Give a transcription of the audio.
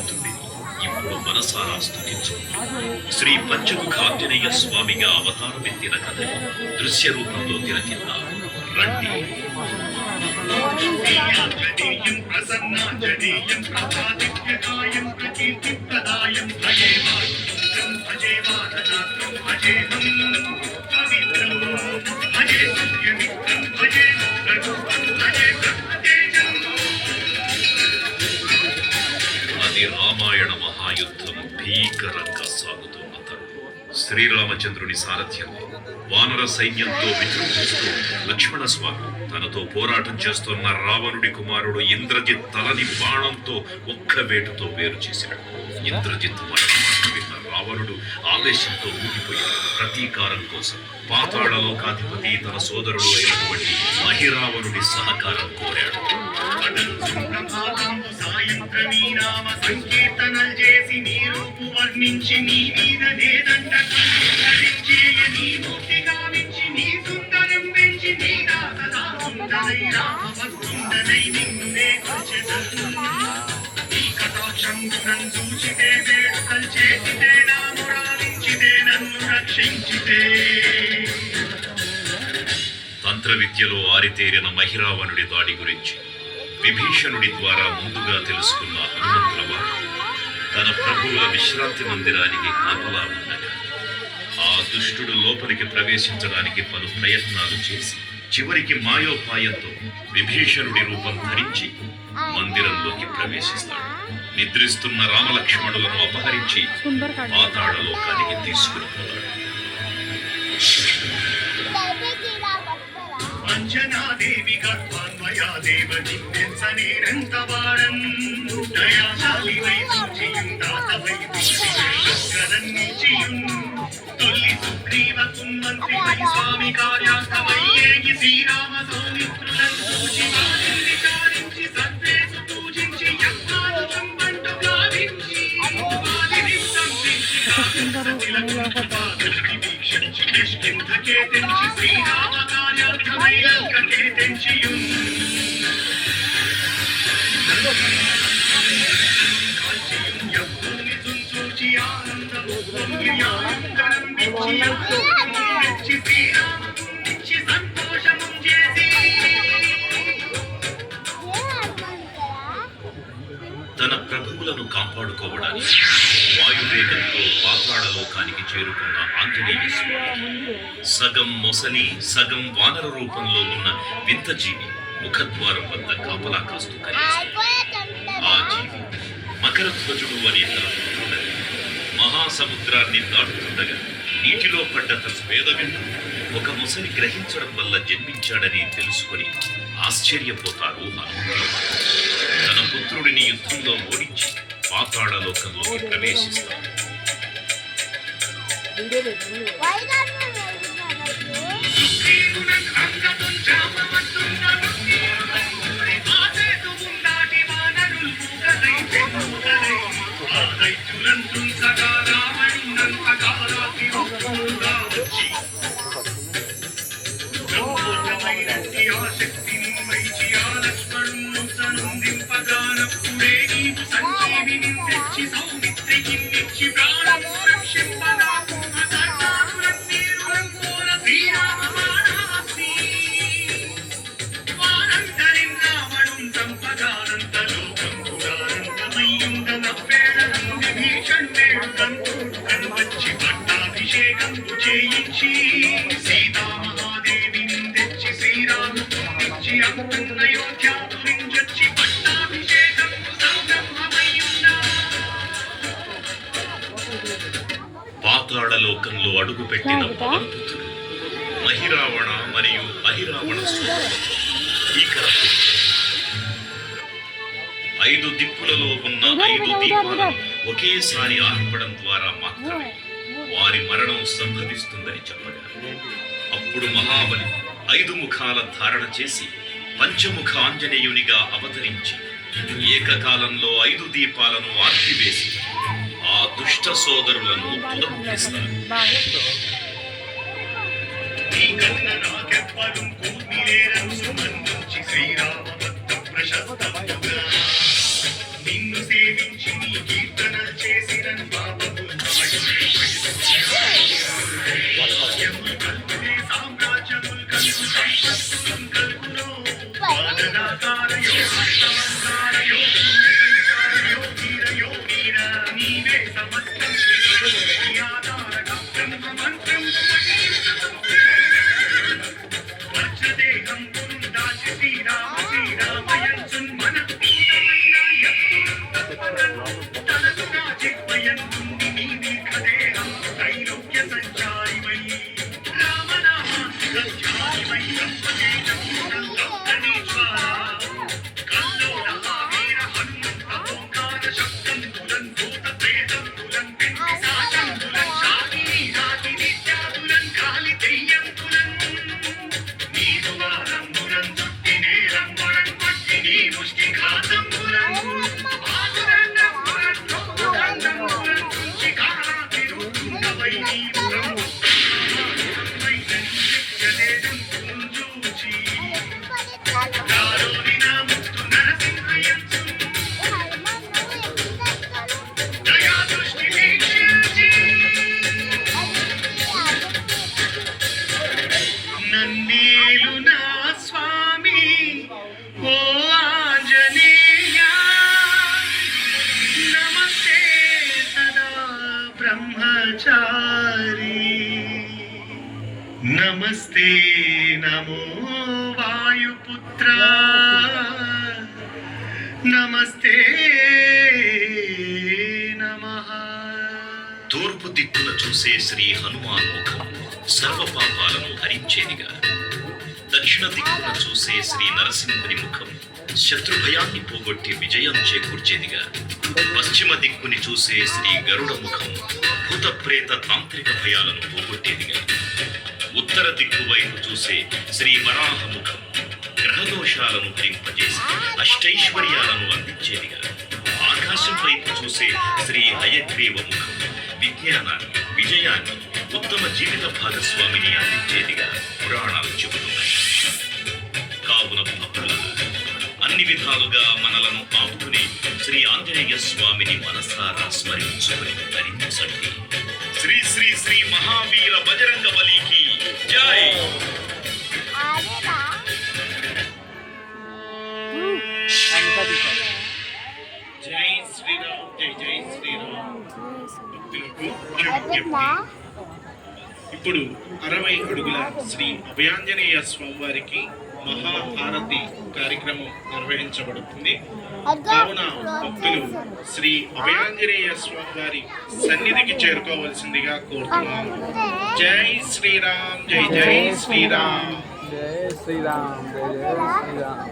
హనుమంతుడి ఇప్పుడు మనసారా స్తుతించు. శ్రీ పంచముఖ ఆంజనేయ స్వామిగా అవతారమెత్తిన కథ దృశ్య రూపంలో తిలకిద్దాం రండి. ప్రసన్నాంజనేయం ప్రసాదిత్యకాయం ప్రకీర్తిప్రదాయం భజేవాం భజేవాదనాత్రం భజేహం పవిత్రం భజే సూర్యమిత్రం భజే రఘుపం భజే బ్రహ్మతేజం. అది రామాయణ మహాయుద్ధం భీకరంగా సాగుతున్న తరుణం. శ్రీరామచంద్రుని సారథ్యంలో వానర సైన్యంతో విజృంభిస్తూ లక్ష్మణ స్వామి తనతో పోరాటం చేస్తున్న రావణుడి కుమారుడు ఇంద్రజిత్ తలని బాణంతో ఒక్క వేటుతో వేరు చేశాడు. ఇంద్రజిత్ మరణం విన్న రావణుడు ఆవేశంతో ఊగిపోయాడు. ప్రతీకారం కోసం పాతాళలోకాధిపతి తన సోదరుడు అయినటువంటి మహిరావణుడి సహకారం కోరాడు. సంకీర్తనలు చేసి నీ రూపు వర్ణించి నీ మీద నేదండ నీ మూర్తి గావించి నీ సుందరం పెంచి నీ రాసదా సుందరై రామభక్తుండనై నిన్నునే కొలిచెదను. నీ కటాక్షం గుణం చూచితే వేడుకలు చేసితే నా మురాలించితే నన్ను రక్షించితే. తంత్ర విద్యలో ఆరితేరిన మహిరావణుడి దాడి గురించి విభీషణుడి ద్వారా ముందుగా తెలుసుకున్న హనుమంతుల వారు తన ప్రభువుల విశ్రాంతి మందిరానికి కాపలా ఉండగా ఆ దుష్టుడు లోపలికి ప్రవేశించడానికి పలు ప్రయత్నాలు చేసి చివరికి మాయోపాయంతో విభీషణుడి రూపం ధరించి మందిరంలోకి ప్రవేశిస్తాడు. నిద్రిస్తున్న రామలక్ష్మణులను అపహరించి పాతాళలోకానికి తీసుకుని పోతాడు. అంజనాదేవి గర్భాన్వయా దేవని పెంచనేరంత వారన్ దయాశాలివై సూచియుం దాతవై విశ్వరన్నిచియుం తొల్లి సుగ్రీవకుం మంత్రివై స్వామి కార్యార్థమై ఏగి శ్రీరామ సౌమిత్రులను సూచి వారిని చారించి సర్వేసు పూజించి యజ్ఞాలు చంపంటు గావించి వారిని సంపించి వీక్షించి నిష్కింధకే తెంచి శ్రీరామ కార్యార్థమై లంకకే తెంచియుం తన ప్రభువులను కాపాడుకోవడానికి వాయువేగంతో పాతాళలోకానికి చేరుకున్న ఆంజనేయ స్వామి సగం మొసలి సగం వానర రూపంలో ఉన్న వింత జీవి ముఖద్వారం వద్ద కాపలా కాస్తూ కనిపిస్తాడు. ఆ జీవి మకరధ్వజుడు అనే తన పుత్రుడని మహాసముద్రాన్ని దాటుతుండగా నీటిలో పడ్డ తన పేద వింటూ ఒక మొసలి గ్రహించడం వల్ల జన్మించాడని తెలుసుకొని ఆశ్చర్యపోతాడు హనుమంతుడు. తన పుత్రుడిని యుద్ధంలో ఓడించి పాతాళలోకంలోకి ప్రవేశిస్తాడు. చేయించి సీతామహాదేవిని తెచ్చి శ్రీరామునిచ్చి అంకున్న యోధ్యాపురించొచ్చి పట్టాభిషేకం సంబ్రహ్మమయ్యున్నా. పాతాళలోకంలో అడుగుపెట్టిన పవన్పుత్రుడు మహిరావణ మరియు అహిరావణ సోదరులు ఐదు దిక్కులలో ఉన్న 5 దీపాలను ఒకేసారి ఆర్పడం ద్వారా మాత్రమే వారి మరణం సంభవిస్తుందని చెప్పగా అప్పుడు మహాబలి 5 ముఖాల ధారణ చేసి పంచముఖ ఆంజనేయునిగా అవతరించి ఏకకాలంలో 5 దీపాలను ఆర్పివేసి ఆ దుష్ట సోదరులను తుదముఖిస్తారు. నిన్ను సేవించి నీ కీర్తనలు చేసిన పాపము సామ్రాజ్యములు కలుగును పాదదాతార నీవే సమస్తం మంత్రం వజ్రదేహం దాచి శ్రీరామయన్ మన त्रैलोक्य संचारिवै रामनाम संचारिवै संपदेश्वरा कल्लोल वीर हनुमंत ओंकार शब्दं तुलं भूत प्रेतं तुलं पिशाचं तुलं शाकिनी रागिनी चातुलं काली दెయ్యం तुलं नीदु वारं तुलं చుట్టినే రంగుళం పట్టి నీ ముష్టి ఘాతం तुलं నన్నేలు నా స్వామి ఓ ఆంజనేయ నమస్తే సదా బ్రహ్మచారి నమస్తే నమో వాయుపుత్ర నమస్తే నమః. తూర్పు దిక్కున చూసే శ్రీ హనుమాన్ ముఖం సర్వ పాపాలను హరించేదిగా, దక్షిణ దిక్కున చూసే శ్రీ నరసింహుని ముఖం శత్రు భయాన్ని పోగొట్టి విజయం చేకూర్చేదిగా, పశ్చిమ దిక్కుని చూసే శ్రీ గరుడ ముఖం భూత ప్రేత తాంత్రిక భయాలను పోగొట్టేదిగా, ఉత్తర దిక్కు వైపు చూసే శ్రీ వరాహ ముఖం గ్రహదోషాలను హరింపజేసి అష్టైశ్వర్యాలను అందించేదిగా, ఆకాశం వైపు చూసే శ్రీ హయగ్రీవ ముఖం విజ్ఞానాన్ని విజయాన్ని ఉత్తమ జీవిత భాగస్వామిని అందించేదిగా పురాణాలు చెబుతున్నాయి. కావున భక్తులను అన్ని విధాలుగా మనలను ఆపుకుని శ్రీ ఆంజనేయ స్వామిని మనసారా స్మరించుకుని ధరించండి. శ్రీ శ్రీ శ్రీ మహావీర బజరంగ బలికి జై. జై శ్రీరామ్, జై జై శ్రీరామ్. ఇప్పుడు 60 అడుగుల శ్రీ అభయాంజనేయ స్వామివారికి మహాహారతి కార్యక్రమం నిర్వహించబడుతుంది. కావున భక్తులు శ్రీ అభయాంజనేయ స్వామివారి సన్నిధికి చేరుకోవలసిందిగా కోరుతున్నాము. జై శ్రీరామ్, జై జై శ్రీరామ్. జై శ్రీరామ్, జై జై శ్రీరామ్.